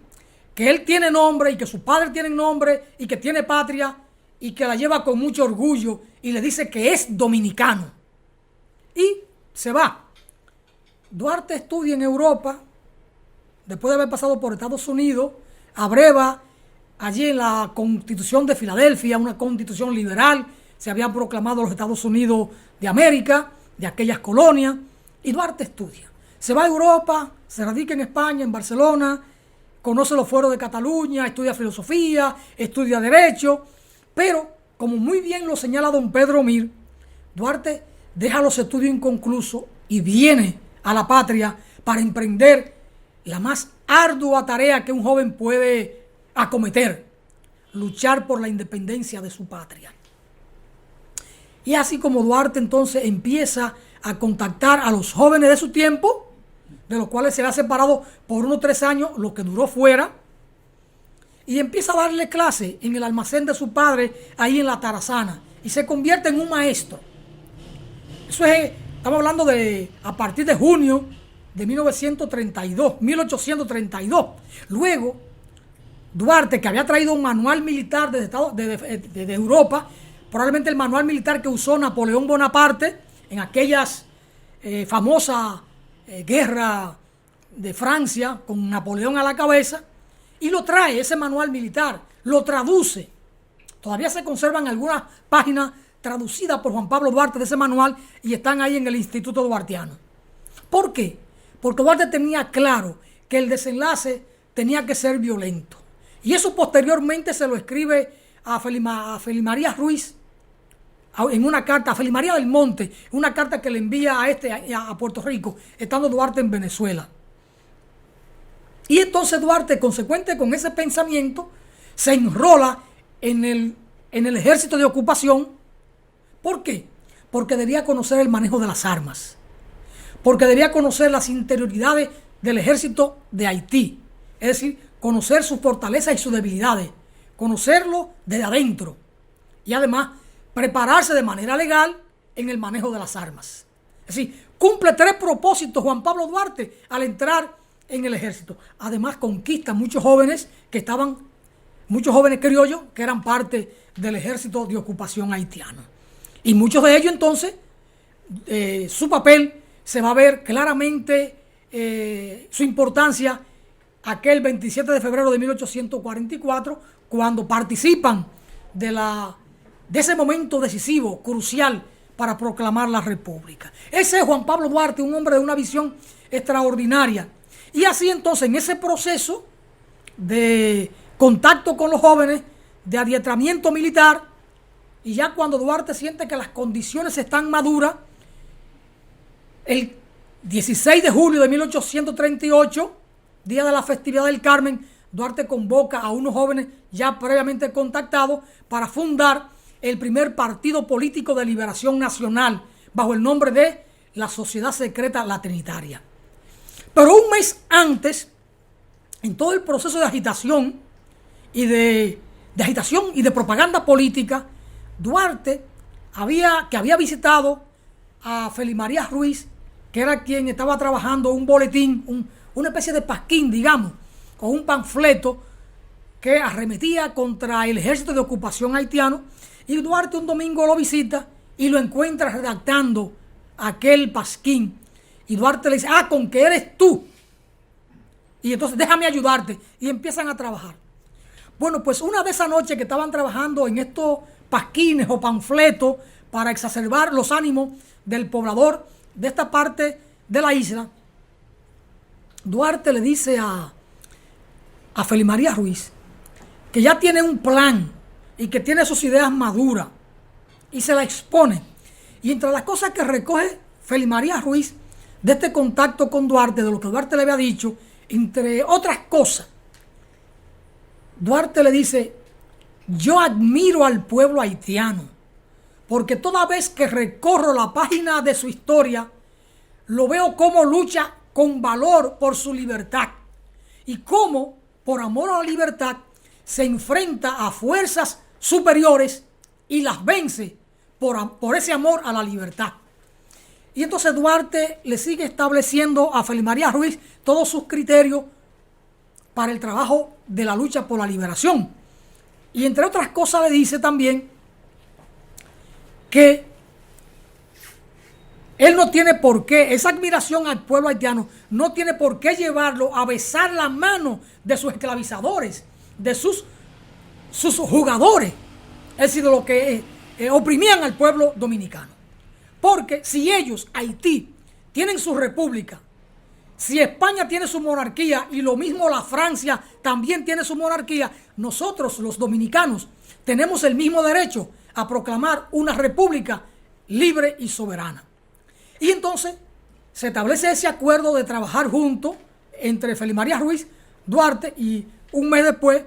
S15: que él tiene nombre y que su padre tiene nombre y que tiene patria y que la lleva con mucho orgullo, y le dice que es dominicano. Y se va. Duarte estudia en Europa, después de haber pasado por Estados Unidos, abreva allí en la Constitución de Filadelfia, una constitución liberal. Se habían proclamado los Estados Unidos de América, de aquellas colonias, y Duarte estudia. Se va a Europa, se radica en España, en Barcelona, conoce los fueros de Cataluña, estudia filosofía, estudia derecho, pero como muy bien lo señala don Pedro Mir, Duarte deja los estudios inconclusos y viene a la patria para emprender la más ardua tarea que un joven puede acometer: luchar por la independencia de su patria. Y así como Duarte entonces empieza a contactar a los jóvenes de su tiempo, de los cuales se ha separado por unos 3 años, lo que duró fuera, y empieza a darle clase en el almacén de su padre, ahí en la Tarazana, y se convierte en un maestro. Eso es, estamos hablando de a partir de junio de 1832. Luego, Duarte, que había traído un manual militar de Europa, probablemente el manual militar que usó Napoleón Bonaparte en aquellas famosas guerras de Francia con Napoleón a la cabeza, y lo trae, ese manual militar, lo traduce. Todavía se conservan algunas páginas traducidas por Juan Pablo Duarte de ese manual y están ahí en el Instituto Duartiano. ¿Por qué? Porque Duarte tenía claro que el desenlace tenía que ser violento. Y eso posteriormente se lo escribe a Felimaría Ruiz en una carta, a Felimaría del Monte, una carta que le envía a Puerto Rico, estando Duarte en Venezuela. Y entonces Duarte, consecuente con ese pensamiento, se enrola en el ejército de ocupación. ¿Por qué? Porque debía conocer el manejo de las armas, porque debía conocer las interioridades del ejército de Haití, es decir, conocer sus fortalezas y sus debilidades, conocerlo desde adentro, y además prepararse de manera legal en el manejo de las armas. Es decir, cumple 3 propósitos Juan Pablo Duarte al entrar en el ejército. Además, conquista muchos jóvenes criollos que eran parte del ejército de ocupación haitiano. Y muchos de ellos, entonces, su papel se va a ver claramente, su importancia, aquel 27 de febrero de 1844, cuando participan de ese momento decisivo, crucial, para proclamar la República. Ese es Juan Pablo Duarte, un hombre de una visión extraordinaria. Y así entonces, en ese proceso de contacto con los jóvenes, de adiestramiento militar, y ya cuando Duarte siente que las condiciones están maduras, el 16 de julio de 1838, día de la festividad del Carmen, Duarte convoca a unos jóvenes ya previamente contactados para fundar el primer partido político de liberación nacional, bajo el nombre de la Sociedad Secreta La Trinitaria. Pero un mes antes, en todo el proceso de agitación y de propaganda política, Duarte había visitado a Felimaría Ruiz, que era quien estaba trabajando un boletín, una especie de pasquín, digamos, con un panfleto que arremetía contra el ejército de ocupación haitiano, y Duarte un domingo lo visita y lo encuentra redactando aquel pasquín. Y Duarte le dice, con que eres tú. Y entonces déjame ayudarte. Y empiezan a trabajar. Bueno, pues una de esas noches que estaban trabajando en estos pasquines o panfletos para exacerbar los ánimos del poblador de esta parte de la isla, Duarte le dice a Felimaría Ruiz que ya tiene un plan y que tiene sus ideas maduras, y se la expone. Y entre las cosas que recoge Felimaría Ruiz de este contacto con Duarte, de lo que Duarte le había dicho, entre otras cosas, Duarte le dice: yo admiro al pueblo haitiano, porque toda vez que recorro la página de su historia, lo veo cómo lucha con valor por su libertad, y cómo, por amor a la libertad, se enfrenta a fuerzas superiores y las vence por ese amor a la libertad. Y entonces Duarte le sigue estableciendo a Felimaría Ruiz todos sus criterios para el trabajo de la lucha por la liberación. Y entre otras cosas le dice también que él no tiene por qué, esa admiración al pueblo haitiano no tiene por qué llevarlo a besar la mano de sus esclavizadores, de sus jugadores, es decir, de lo que oprimían al pueblo dominicano. Porque si ellos, Haití, tienen su república, si España tiene su monarquía y lo mismo la Francia también tiene su monarquía, nosotros los dominicanos tenemos el mismo derecho a proclamar una república libre y soberana. Y entonces se establece ese acuerdo de trabajar juntos entre Felimaría Ruiz, Duarte, y un mes después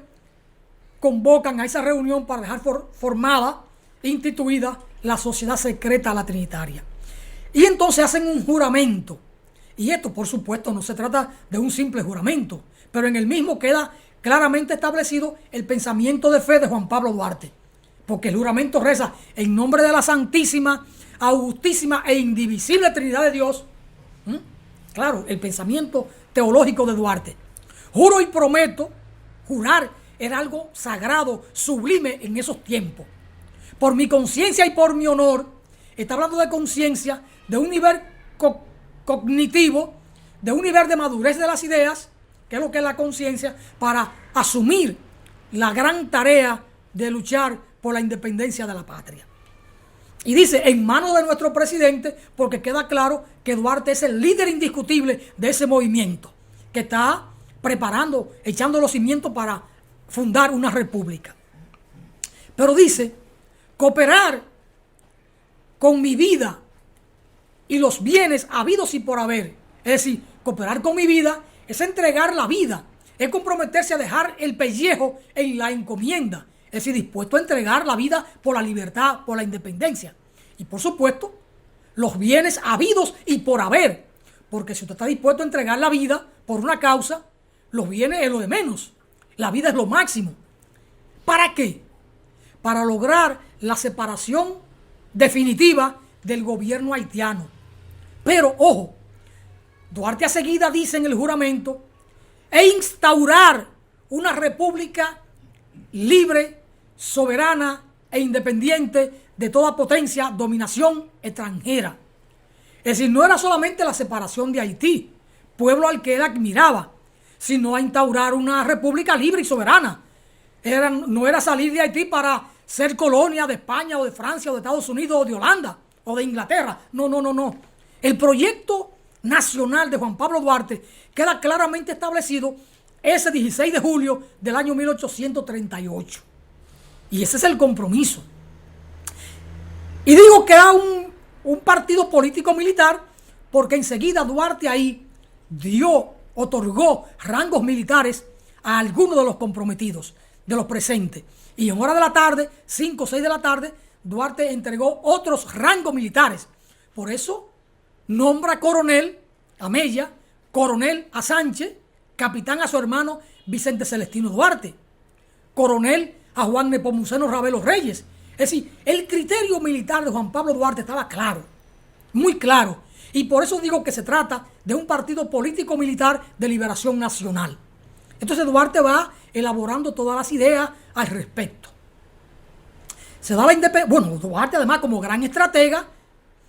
S15: convocan a esa reunión para dejar formada, instituida, la Sociedad Secreta La Trinitaria. Y entonces hacen un juramento. Y esto, por supuesto, no se trata de un simple juramento, pero en el mismo queda claramente establecido el pensamiento de fe de Juan Pablo Duarte, porque el juramento reza en nombre de la Santísima, Augustísima e Indivisible Trinidad de Dios. Claro, el pensamiento teológico de Duarte. Juro y prometo. Jurar era algo sagrado, sublime en esos tiempos. Por mi conciencia y por mi honor, está hablando de conciencia, de un nivel cognitivo, de un nivel de madurez de las ideas, que es lo que es la conciencia, para asumir la gran tarea de luchar por la independencia de la patria. Y dice, en manos de nuestro presidente, porque queda claro que Duarte es el líder indiscutible de ese movimiento, que está preparando, echando los cimientos para fundar una república. Pero dice, cooperar con mi vida y los bienes habidos y por haber. Es decir, cooperar con mi vida es entregar la vida, es comprometerse a dejar el pellejo en la encomienda. Es decir, dispuesto a entregar la vida por la libertad, por la independencia. Y por supuesto, los bienes habidos y por haber. Porque si usted está dispuesto a entregar la vida por una causa, los bienes es lo de menos. La vida es lo máximo. ¿Para qué? Para lograr la separación definitiva del gobierno haitiano. Pero, ojo, Duarte a seguida dice en el juramento, e instaurar una república libre, soberana e independiente de toda potencia, dominación extranjera. Es decir, no era solamente la separación de Haití, pueblo al que él admiraba, sino a instaurar una república libre y soberana. No era salir de Haití para ser colonia de España o de Francia o de Estados Unidos o de Holanda o de Inglaterra. No. El proyecto nacional de Juan Pablo Duarte queda claramente establecido ese 16 de julio del año 1838. Y ese es el compromiso. Y digo que era un partido político militar porque enseguida Duarte ahí otorgó rangos militares a algunos de los comprometidos, de los presentes. Y en hora de la tarde, 5 o 6 de la tarde, Duarte entregó otros rangos militares. Por eso nombra coronel a Mella, coronel a Sánchez, capitán a su hermano Vicente Celestino Duarte, coronel a Juan Nepomuceno Ravelo Reyes. Es decir, el criterio militar de Juan Pablo Duarte estaba claro, muy claro. Y por eso digo que se trata de un partido político-militar de liberación nacional. Entonces Duarte va elaborando todas las ideas al respecto. Se da la independencia. Bueno, Duarte además como gran estratega,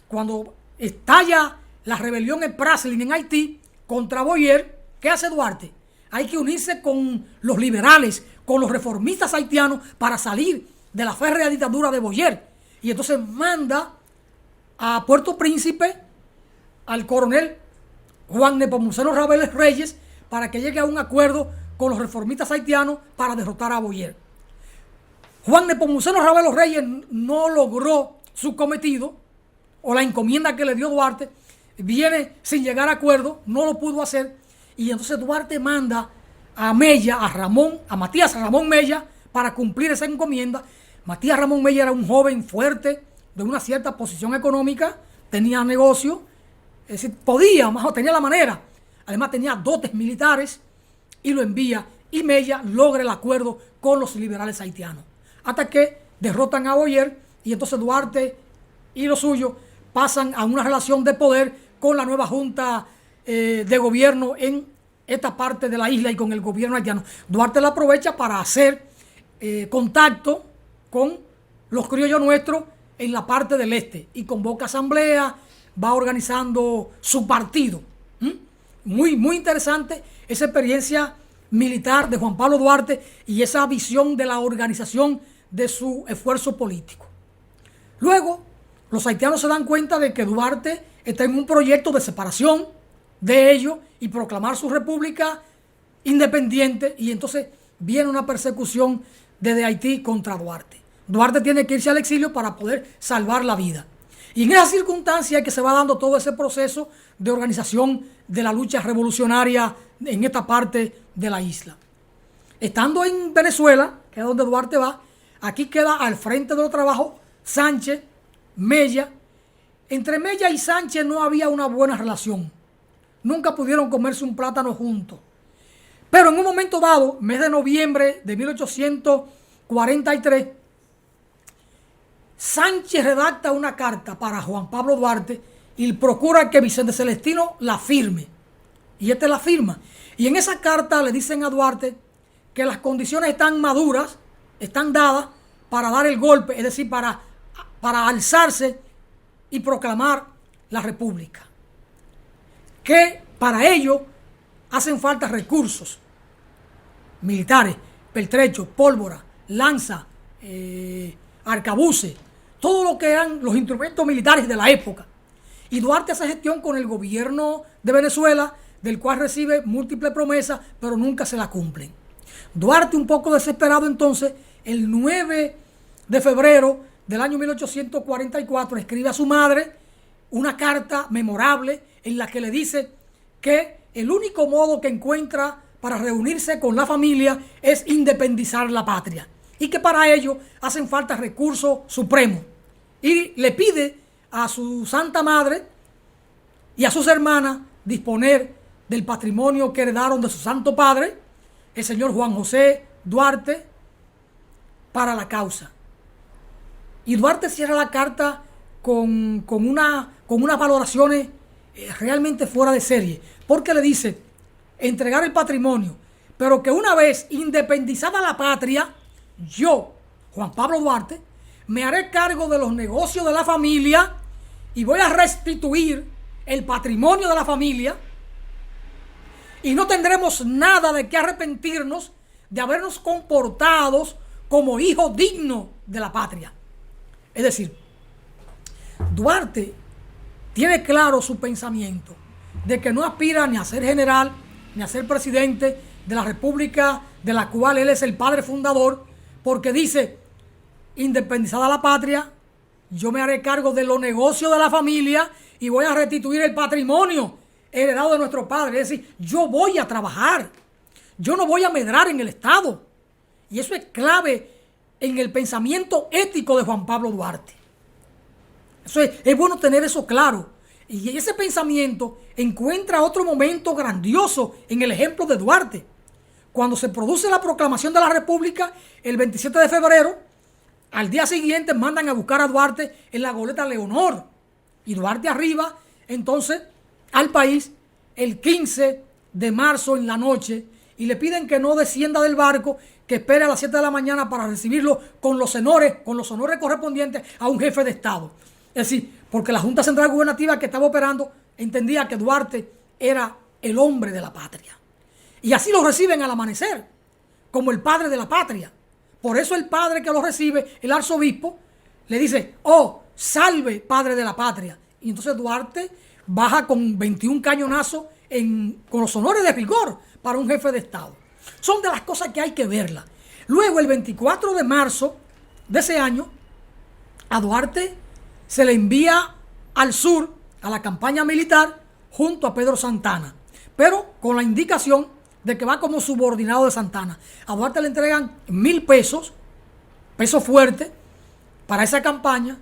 S15: cuando estalla la rebelión en Praslin en Haití contra Boyer, ¿qué hace Duarte? Hay que unirse con los liberales, con los reformistas haitianos para salir de la férrea dictadura de Boyer. Y entonces manda a Puerto Príncipe al coronel Juan Nepomuceno Ravelo Reyes para que llegue a un acuerdo con los reformistas haitianos para derrotar a Boyer. Juan Nepomuceno Ravelo Reyes no logró su cometido, o la encomienda que le dio Duarte, viene sin llegar a acuerdo, no lo pudo hacer, y entonces Duarte manda a Mella, a Matías Ramón Mella, para cumplir esa encomienda. Matías Ramón Mella era un joven fuerte, de una cierta posición económica, tenía negocio, es decir, tenía la manera, además tenía dotes militares, y lo envía, y Mella logra el acuerdo con los liberales haitianos, hasta que derrotan a Boyer, y entonces Duarte y los suyos pasan a una relación de poder con la nueva junta de gobierno en esta parte de la isla y con el gobierno haitiano. Duarte la aprovecha para hacer contacto con los criollos nuestros en la parte del este y convoca asamblea, va organizando su partido. Muy interesante esa experiencia militar de Juan Pablo Duarte y esa visión de la organización de su esfuerzo político. Luego, los haitianos se dan cuenta de que Duarte está en un proyecto de separación de ellos y proclamar su república independiente, y entonces viene una persecución desde Haití contra Duarte. Duarte tiene que irse al exilio para poder salvar la vida. Y en esa circunstancia es que se va dando todo ese proceso de organización de la lucha revolucionaria en esta parte de la isla. Estando en Venezuela, que es donde Duarte va, aquí queda al frente de los trabajos Sánchez, Mella. Entre Mella y Sánchez no había una buena relación. Nunca pudieron comerse un plátano juntos. Pero en un momento dado, mes de noviembre de 1843, Sánchez redacta una carta para Juan Pablo Duarte y procura que Vicente Celestino la firme. Y este la firma. Y en esa carta le dicen a Duarte que las condiciones están maduras, están dadas para dar el golpe, es decir, para alzarse y proclamar la república. Que para ello hacen falta recursos militares, pertrechos, pólvora, lanza, arcabuces, todo lo que eran los instrumentos militares de la época. Y Duarte hace gestión con el gobierno de Venezuela, del cual recibe múltiples promesas, pero nunca se la cumplen. Duarte, un poco desesperado entonces, el 9 de febrero del año 1844, escribe a su madre una carta memorable en la que le dice que el único modo que encuentra para reunirse con la familia es independizar la patria y que para ello hacen falta recursos supremos. Y le pide a su Santa Madre y a sus hermanas disponer del patrimonio que heredaron de su Santo Padre, el señor Juan José Duarte, para la causa. Y Duarte cierra la carta con unas valoraciones realmente fuera de serie, porque le dice entregar el patrimonio, pero que una vez independizada la patria, yo, Juan Pablo Duarte, me haré cargo de los negocios de la familia y voy a restituir el patrimonio de la familia y no tendremos nada de qué arrepentirnos de habernos comportado como hijos dignos de la patria. Es decir, Duarte tiene claro su pensamiento de que no aspira ni a ser general ni a ser presidente de la república de la cual él es el padre fundador, porque dice, independizada la patria, yo me haré cargo de los negocios de la familia y voy a restituir el patrimonio heredado de nuestro padre. Es decir, yo voy a trabajar, yo no voy a medrar en el Estado. Y eso es clave en el pensamiento ético de Juan Pablo Duarte. Eso es bueno tener eso claro. Y ese pensamiento encuentra otro momento grandioso en el ejemplo de Duarte. Cuando se produce la proclamación de la República, el 27 de febrero, al día siguiente mandan a buscar a Duarte en la goleta Leonor. Y Duarte arriba, entonces, al país el 15 de marzo en la noche y le piden que no descienda del barco, que espere a las 7 de la mañana para recibirlo con los honores correspondientes a un jefe de Estado. Es decir, porque la Junta Central Gubernativa que estaba operando entendía que Duarte era el hombre de la patria. Y así lo reciben al amanecer, como el padre de la patria. Por eso el padre que lo recibe, el arzobispo, le dice, oh, salve, padre de la patria. Y entonces Duarte baja con 21 cañonazos con los honores de rigor para un jefe de Estado. Son de las cosas que hay que verlas. Luego, el 24 de marzo de ese año, a Duarte se le envía al sur a la campaña militar junto a Pedro Santana, pero con la indicación de que va como subordinado de Santana. A Duarte le entregan 1,000 pesos, pesos fuertes, para esa campaña,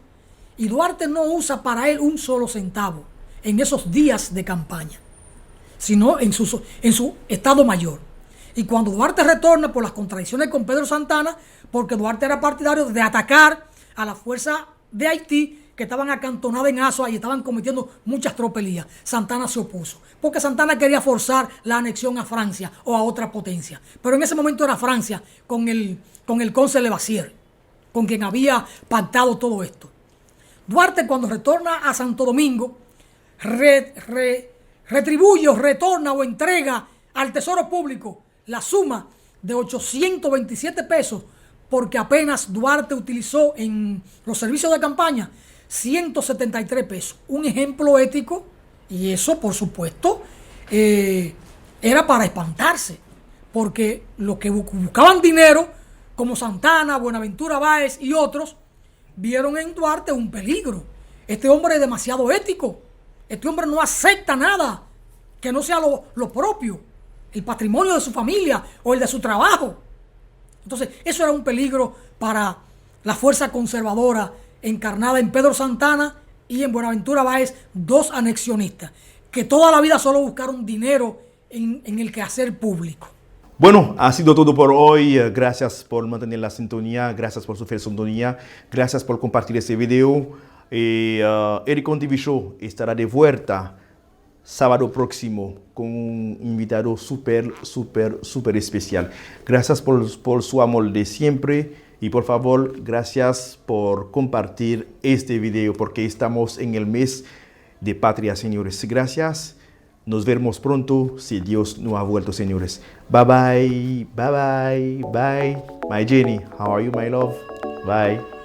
S15: y Duarte no usa para él un solo centavo en esos días de campaña, sino en su estado mayor. Y cuando Duarte retorna por las contradicciones con Pedro Santana, porque Duarte era partidario de atacar a la fuerza de Haití que estaban acantonadas en Azua y estaban cometiendo muchas tropelías, Santana se opuso, porque Santana quería forzar la anexión a Francia o a otra potencia. Pero en ese momento era Francia con el conde Levasseur, con quien había pactado todo esto. Duarte, cuando retorna a Santo Domingo, retribuye o retorna o entrega al Tesoro Público la suma de 827 pesos, porque apenas Duarte utilizó en los servicios de campaña 173 pesos. Un ejemplo ético, y eso, por supuesto, era para espantarse, porque los que buscaban dinero, como Santana, Buenaventura Báez y otros, vieron en Duarte un peligro. Este hombre es demasiado ético. Este hombre no acepta nada que no sea lo propio, el patrimonio de su familia o el de su trabajo. Entonces, eso era un peligro para la fuerza conservadora encarnada en Pedro Santana y en Buenaventura Báez, dos anexionistas, que toda la vida solo buscaron dinero en el quehacer público.
S13: Bueno, ha sido todo por hoy. Gracias por mantener la sintonía. Gracias por su fiel sintonía. Gracias por compartir este video. Eric on TV Show estará de vuelta sábado próximo con un invitado súper especial. Gracias por su amor de siempre y por favor, gracias por compartir este video porque estamos en el mes de Patria, señores. Gracias. Nos vemos pronto si Dios no ha vuelto, señores. Bye bye, bye bye, bye. My Jenny, how are you, my love? Bye.